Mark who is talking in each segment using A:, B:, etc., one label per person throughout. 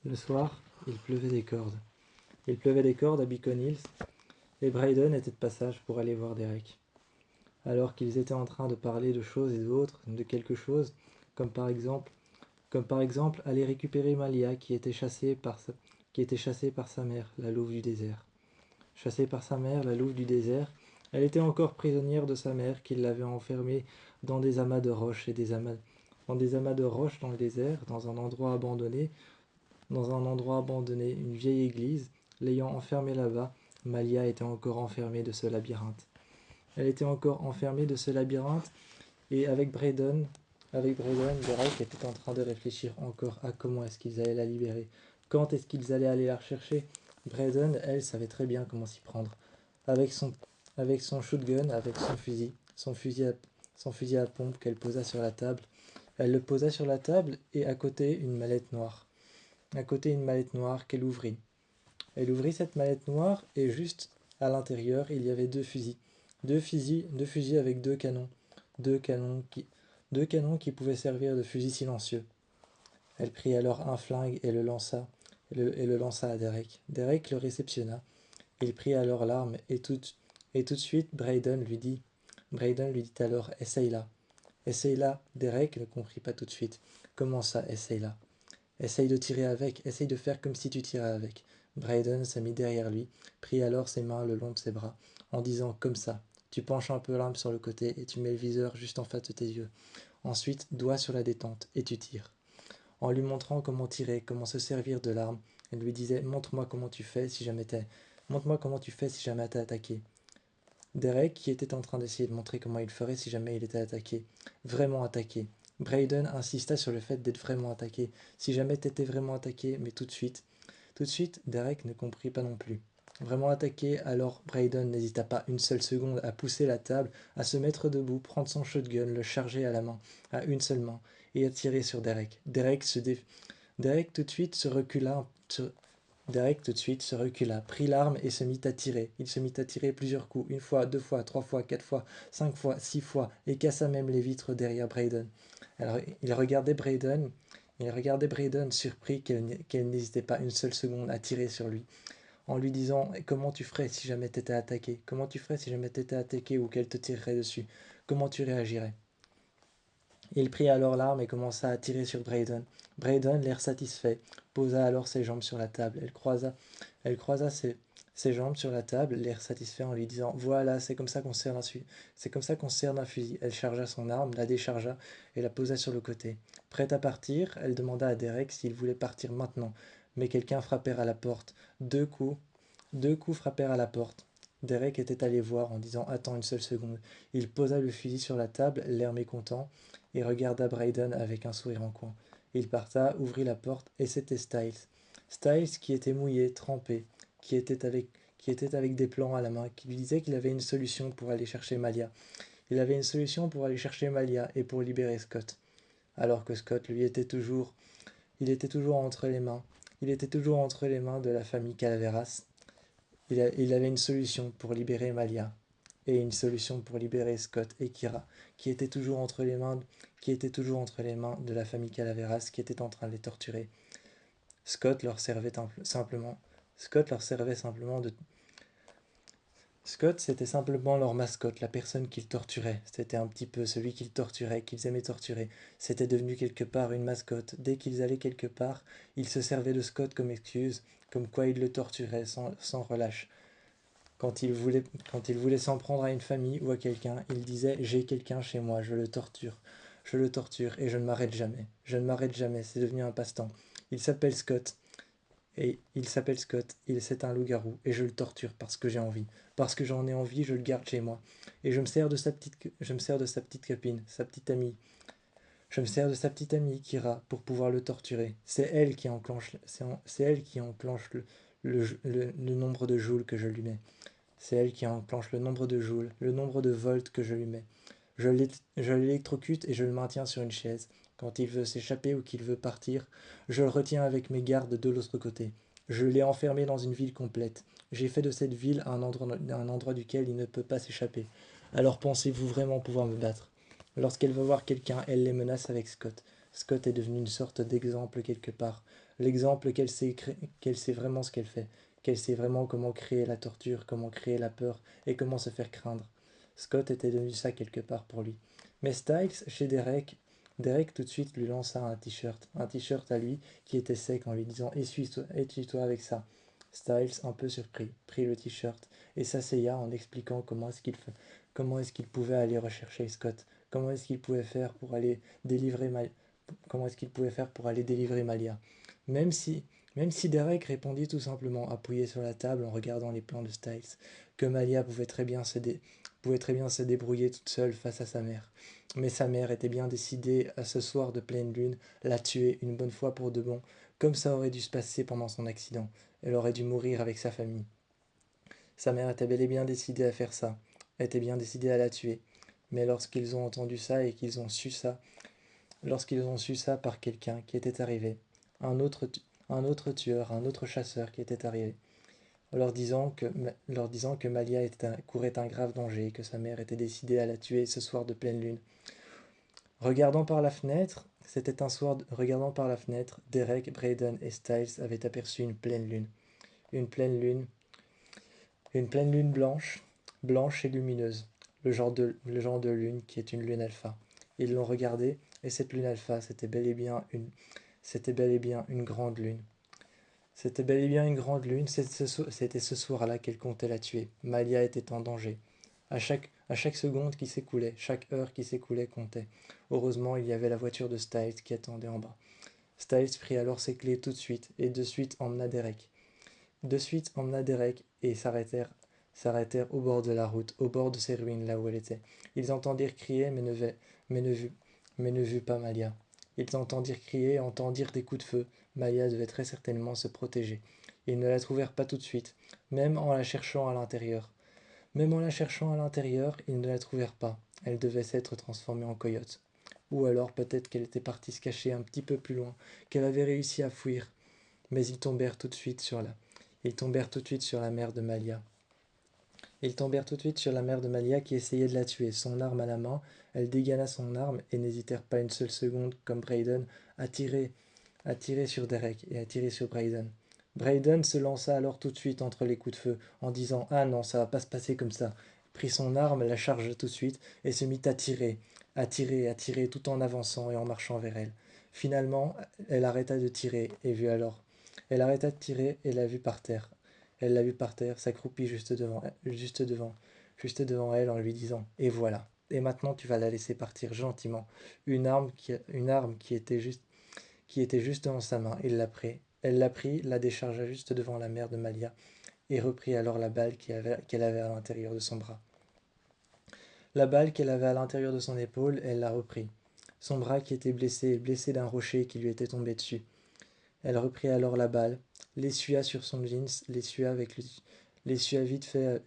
A: Le soir, il pleuvait des cordes. Il pleuvait des cordes à Beacon Hills, et Brayden était de passage pour aller voir Derek. Alors qu'ils étaient en train de parler de choses et d'autres, de quelque chose, comme par exemple aller récupérer Malia qui était chassée par sa mère, la louve du désert. Chassée par sa mère, la louve du désert, elle était encore prisonnière de sa mère qui l'avait enfermée dans des amas de roches dans des amas de roches dans le désert, dans un endroit abandonné, une vieille église, l'ayant enfermée là-bas, Malia était encore enfermée de ce labyrinthe. Elle était encore enfermée de ce labyrinthe, et avec Brayden, Derek était en train de réfléchir encore à comment est-ce qu'ils allaient la libérer. Quand est-ce qu'ils allaient aller la rechercher? Brayden, elle, savait très bien comment s'y prendre. Avec son, avec son shotgun, avec son fusil à pompe qu'elle posa sur la table. Elle le posa sur la table et à côté une mallette noire. À côté une mallette noire qu'elle ouvrit. Elle ouvrit cette mallette noire et juste à l'intérieur, il y avait deux fusils. Deux fusils avec deux canons. Deux canons qui, deux canons qui pouvaient servir de fusils silencieux. Elle prit alors un flingue et le lança à Derek. Derek le réceptionna. Il prit alors l'arme et tout de suite Brayden lui dit alors essaye-la. Essaye-la. Derek ne comprit pas tout de suite. Comment ça, essaye-la? Essaye de tirer avec, essaye de faire comme si tu tirais avec. Brayden se mit derrière lui, prit alors ses mains le long de ses bras, en disant comme ça. Tu penches un peu l'arme sur le côté et tu mets le viseur juste en face de tes yeux. Ensuite, doigt sur la détente et tu tires. En lui montrant comment tirer, comment se servir de l'arme, elle lui disait montre-moi comment tu fais si jamais t'es attaqué. Derek, qui était en train d'essayer de montrer comment il ferait si jamais il était attaqué, vraiment attaqué. Brayden insista sur le fait d'être vraiment attaqué. Si jamais t'étais vraiment attaqué, mais tout de suite, Derek ne comprit pas non plus. Vraiment attaqué, alors Brayden n'hésita pas une seule seconde à pousser la table, à se mettre debout, prendre son shotgun, le charger à la main, à une seule main, et à tirer sur Derek. Derek tout de suite se recula, prit l'arme et se mit à tirer. Il se mit à tirer plusieurs coups, une fois, deux fois, trois fois, quatre fois, 5 fois, 6 fois, et cassa même les vitres derrière Brayden. Alors il regardait Brayden surpris qu'elle n'hésitait pas une seule seconde à tirer sur lui, en lui disant comment tu ferais si jamais t'étais attaqué? Comment tu ferais si jamais t'étais attaqué ou qu'elle te tirerait dessus? Comment tu réagirais? Il prit alors l'arme et commença à tirer sur Brayden. Brayden, l'air satisfait, posa alors ses jambes sur la table. Elle croisa ses jambes sur la table, l'air satisfait en lui disant voilà, c'est comme ça qu'on sert d'un fusil. Elle chargea son arme, la déchargea et la posa sur le côté. Prête à partir, elle demanda à Derek s'il voulait partir maintenant. Mais quelqu'un frappèrent à la porte. Deux coups frappèrent à la porte. Derek était allé voir en disant attends une seule seconde. Il posa le fusil sur la table, l'air mécontent, et regarda Brayden avec un sourire en coin. Il parta, ouvrit la porte, et c'était Styles. Styles qui était mouillé, trempé, qui était avec des plans à la main, qui lui disait qu'il avait une solution pour aller chercher Malia. Il avait une solution pour aller chercher Malia et pour libérer Scott. Alors que Scott, lui, il était toujours entre les mains. Il était toujours entre les mains de la famille Calaveras. Il avait une solution pour libérer Malia et une solution pour libérer Scott et Kira, qui étaient toujours entre les mains, de la famille Calaveras qui était en train de les torturer. Scott leur servait simplement. Scott leur servait simplement de. Scott, c'était simplement leur mascotte, la personne qu'ils torturaient. C'était un petit peu celui qu'ils torturaient, qu'ils aimaient torturer. C'était devenu quelque part une mascotte. Dès qu'ils allaient quelque part, ils se servaient de Scott comme excuse, comme quoi ils le torturaient sans relâche. Quand il voulait s'en prendre à une famille ou à quelqu'un, il disait j'ai quelqu'un chez moi, je le torture. Je le torture et je ne m'arrête jamais. Je ne m'arrête jamais, c'est devenu un passe-temps. Il s'appelle Scott. C'est un loup-garou et je le torture parce que j'ai envie. Parce que j'en ai envie, je le garde chez moi. Et je me sers de sa petite copine, sa petite amie. Je me sers de sa petite amie, Kira, pour pouvoir le torturer. C'est elle qui enclenche le nombre de joules que je lui mets. C'est elle qui enclenche le nombre de joules, le nombre de volts que je lui mets. Je l'électrocute et je le maintiens sur une chaise. Quand il veut s'échapper ou qu'il veut partir, je le retiens avec mes gardes de l'autre côté. Je l'ai enfermé dans une ville complète. J'ai fait de cette ville un endroit duquel il ne peut pas s'échapper. Alors pensez-vous vraiment pouvoir me battre? Lorsqu'elle veut voir quelqu'un, elle les menace avec Scott. Scott est devenu une sorte d'exemple quelque part. L'exemple qu'elle sait vraiment ce qu'elle fait, qu'elle sait vraiment comment créer la torture, comment créer la peur et comment se faire craindre. Scott était devenu ça quelque part pour lui. Mais Styles, chez Derek tout de suite lui lança un t-shirt à lui qui était sec en lui disant essuie-toi avec ça. Styles, un peu surpris, prit le t-shirt et s'asseya en expliquant comment est-ce qu'il pouvait aller rechercher Scott, comment est-ce qu'il pouvait faire pour aller délivrer comment est-ce qu'il pouvait faire pour aller délivrer Malia. Même si, même si Derek répondit tout simplement appuyé sur la table en regardant les plans de Styles, que Malia pouvait très bien se débrouiller toute seule face à sa mère. Mais sa mère était bien décidée à ce soir de pleine lune la tuer une bonne fois pour de bon, comme ça aurait dû se passer pendant son accident. Elle aurait dû mourir avec sa famille. Sa mère était bel et bien décidée à faire ça, était bien décidée à la tuer. Mais lorsqu'ils ont entendu ça et qu'ils ont su ça, lorsqu'ils ont su ça par quelqu'un qui était arrivé, un autre, un autre tueur, un autre chasseur qui était arrivé, leur disant que courait un grave danger et que sa mère était décidée à la tuer ce soir de pleine lune. Regardant par la fenêtre, Derek, Braden et Styles avaient aperçu une pleine lune. Une pleine lune, une pleine lune blanche, blanche et lumineuse, le genre de lune qui est une lune alpha. Ils l'ont regardée, et cette lune alpha, c'était bel et bien une grande lune. C'était bel et bien une grande lune, c'était ce soir-là qu'elle comptait la tuer. Malia était en danger. À chaque seconde qui s'écoulait, chaque heure qui s'écoulait comptait. Heureusement, il y avait la voiture de Styles qui attendait en bas. Styles prit alors ses clés tout de suite, et de suite emmena Derek. De suite emmena Derek et s'arrêtèrent au bord de la route, au bord de ces ruines là où elle était. Ils entendirent crier, mais ne vurent pas Malia. Ils entendirent crier et entendirent des coups de feu. Malia devait très certainement se protéger. Ils ne la trouvèrent pas tout de suite, même en la cherchant à l'intérieur. Même en la cherchant à l'intérieur, ils ne la trouvèrent pas. Elle devait s'être transformée en coyote. Ou alors peut-être qu'elle était partie se cacher un petit peu plus loin, qu'elle avait réussi à fuir. Mais ils tombèrent tout de suite sur la mère de Malia. Ils tombèrent tout de suite sur la mère de Malia qui essayait de la tuer. Son arme à la main, elle dégaina son arme et n'hésitèrent pas une seule seconde, comme Braden, à tirer sur Derek et à tirer sur Braden. Braden se lança alors tout de suite entre les coups de feu, en disant ah non, ça va pas se passer comme ça. Prit son arme, la chargea tout de suite et se mit à tirer tout en avançant et en marchant vers elle. Finalement, elle arrêta de tirer et vit alors. Elle arrêta de tirer et la vit par terre. Elle l'a vue par terre, s'accroupit juste devant elle en lui disant et voilà. Et maintenant tu vas la laisser partir gentiment. Une arme qui était juste dans sa main. Il l'a pris. Elle l'a pris, la déchargea juste devant la mère de Malia et reprit alors la balle qu'elle avait à l'intérieur de son bras. La balle qu'elle avait à l'intérieur de son épaule, elle l'a repris. Son bras qui était blessé d'un rocher qui lui était tombé dessus. Elle reprit alors la balle, l'essuya sur son jeans, l'essuya vite fait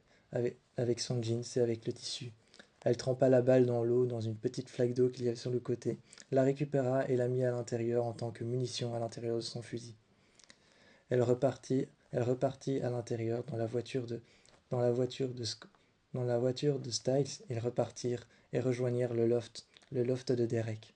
A: avec son jeans et avec le tissu. Elle trempa la balle dans l'eau, dans une petite flaque d'eau qu'il y avait sur le côté, la récupéra et la mit à l'intérieur en tant que munition à l'intérieur de son fusil. Elle repartit à l'intérieur dans la voiture de, dans la voiture de Styles. Ils repartirent et rejoignirent le loft de Derek.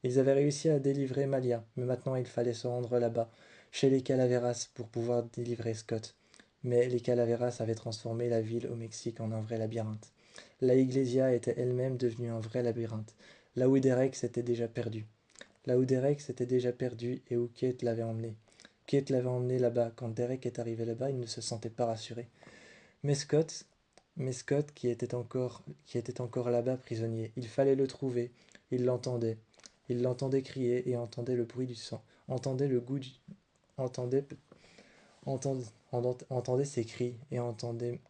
A: Ils avaient réussi à délivrer Malia, mais maintenant il fallait se rendre là-bas, chez les Calaveras, pour pouvoir délivrer Scott. Mais les Calaveras avaient transformé la ville au Mexique en un vrai labyrinthe. La Iglesia était elle-même devenue un vrai labyrinthe, là où Derek s'était déjà perdu. Là où Derek s'était déjà perdu et où Kate l'avait emmené. Kate l'avait emmené là-bas. Quand Derek est arrivé là-bas, il ne se sentait pas rassuré. Mais Scott, qui était encore là-bas prisonnier, il fallait le trouver. Il l'entendait. Il l'entendait crier et entendait le bruit du sang. Entendait le goût du... Entendait, entendait, entendait ses cris et entendait...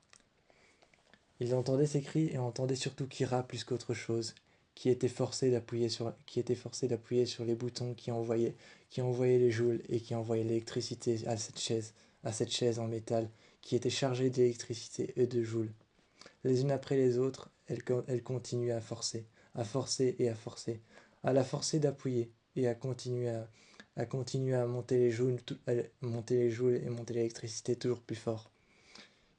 A: Il entendait ses cris et entendait surtout Kira plus qu'autre chose, qui était forcé d'appuyer sur les boutons qui envoyaient les joules et qui envoyaient l'électricité à cette chaise en métal qui était chargée d'électricité et de joules. Les unes après les autres, elle continuait à forcer et à forcer, à la forcer d'appuyer et à continuer à monter monter les joules et monter l'électricité toujours plus fort.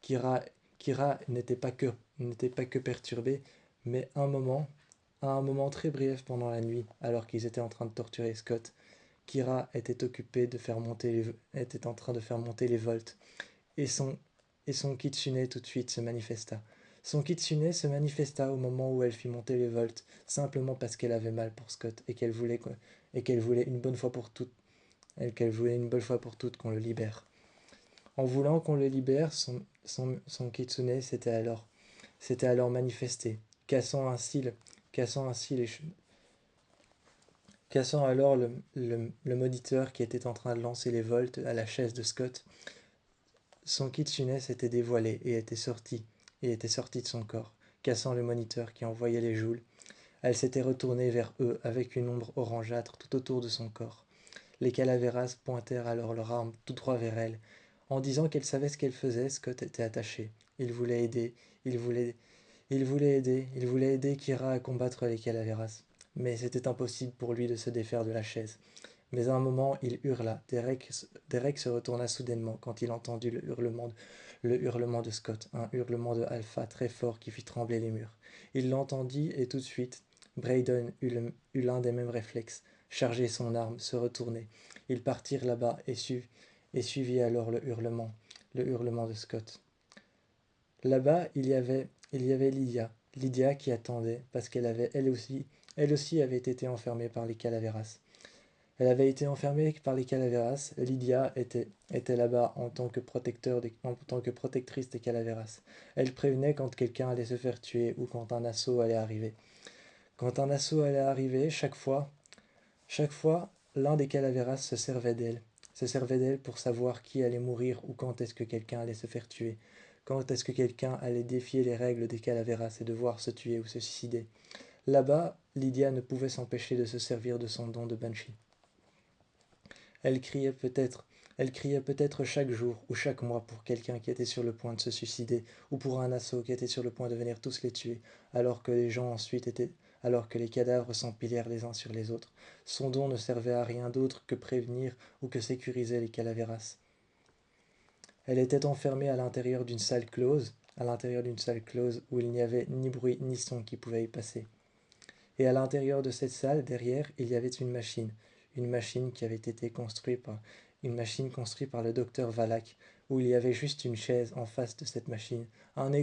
A: Kira, Kira n'était pas que perturbée, mais un moment, À un moment très bref pendant la nuit, alors qu'ils étaient en train de torturer Scott, Kira était en train de faire monter les volts, et son kitsune tout de suite se manifesta. Son kitsune se manifesta au moment où elle fit monter les volts, simplement parce qu'elle avait mal pour Scott et qu'elle voulait une bonne fois pour toutes, qu'on le libère. En voulant qu'on le libère, son kitsune s'était alors manifesté, cassant ainsi le, cassant ainsi les, cassant alors le moniteur qui était en train de lancer les volts à la chaise de Scott. Son kitsune s'était dévoilé et était sorti de son corps, cassant le moniteur qui envoyait les joules. Elle s'était retournée vers eux avec une ombre orangeâtre tout autour de son corps. Les calaveras pointèrent alors leurs armes tout droit vers elle. En disant qu'elle savait ce qu'elle faisait, Scott était attaché. Il voulait aider, il voulait, il voulait aider Kira à combattre les calaveras. Mais c'était impossible pour lui de se défaire de la chaise. Mais à un moment, il hurla. Derek se retourna soudainement quand il entendit le hurlement de Scott, un hurlement de Alpha très fort qui fit trembler les murs. Il l'entendit et tout de suite, Braden eut l'un des mêmes réflexes, charger son arme, se retourner. Ils partirent là-bas et suivit alors le hurlement de Scott. Là-bas, il y avait Lydia qui attendait parce qu'elle avait, elle aussi avait été enfermée par les calaveras. Elle avait été enfermée par les calaveras. Lydia était là-bas en tant que protectrice des calaveras. Elle prévenait quand quelqu'un allait se faire tuer ou quand un assaut allait arriver. Quand un assaut allait arriver, chaque fois, l'un des calaveras se servait d'elle pour savoir qui allait mourir ou quand est-ce que quelqu'un allait se faire tuer. Quand est-ce que quelqu'un allait défier les règles des calaveras et devoir se tuer ou se suicider. Là-bas, Lydia ne pouvait s'empêcher de se servir de son don de Banshee. Elle criait peut-être, elle criait peut-être chaque jour ou chaque mois pour quelqu'un qui était sur le point de se suicider ou pour un assaut qui était sur le point de venir tous les tuer, alors que les cadavres s'empilèrent les uns sur les autres. Son don ne servait à rien d'autre que prévenir ou que sécuriser les calaveras. Elle était enfermée à l'intérieur d'une salle close où il n'y avait ni bruit ni son qui pouvait y passer. Et à l'intérieur de cette salle, derrière, il y avait une machine qui avait été une machine construite par le docteur Valak, où il y avait juste une chaise en face de cette machine, un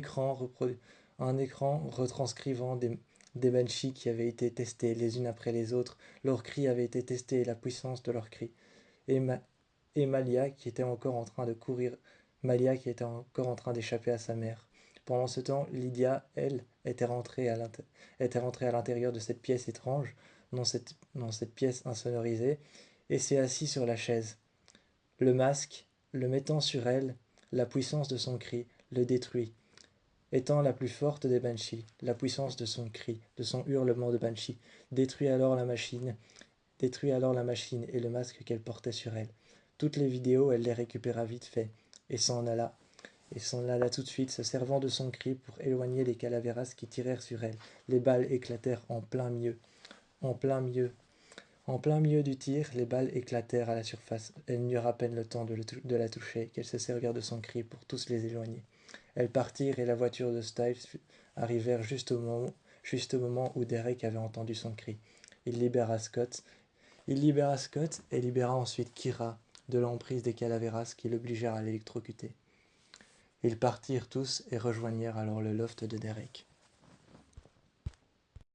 A: un écran retranscrivant des banshees qui avaient été testés les unes après les autres, leurs cris avaient été testés et la puissance de leurs cris. Et, et Malia qui était encore en train de courir, Malia qui était encore en train d'échapper à sa mère. Pendant ce temps, Lydia, elle, était rentrée à l'intérieur de cette pièce étrange, dans cette pièce insonorisée, et s'est assise sur la chaise. Le masque, le mettant sur elle, la puissance de son cri, le détruit. Étant la plus forte des Banshees, la puissance de son cri, de son hurlement de Banshee, détruit alors la machine et le masque qu'elle portait sur elle. Toutes les vidéos, elle les récupéra vite fait, et s'en alla tout de suite, se servant de son cri pour éloigner les calaveras qui tirèrent sur elle. Les balles éclatèrent en plein milieu du tir, les balles éclatèrent à la surface. Elles n'eurent à peine le temps de la toucher, qu'elles se servirent de son cri pour tous les éloigner. Elles partirent et la voiture de Styles arrivèrent juste au moment où Derek avait entendu son cri. Il libéra Scott, et libéra ensuite Kira de l'emprise des calaveras qui l'obligèrent à l'électrocuter. Ils partirent tous et rejoignirent alors le loft de Derek.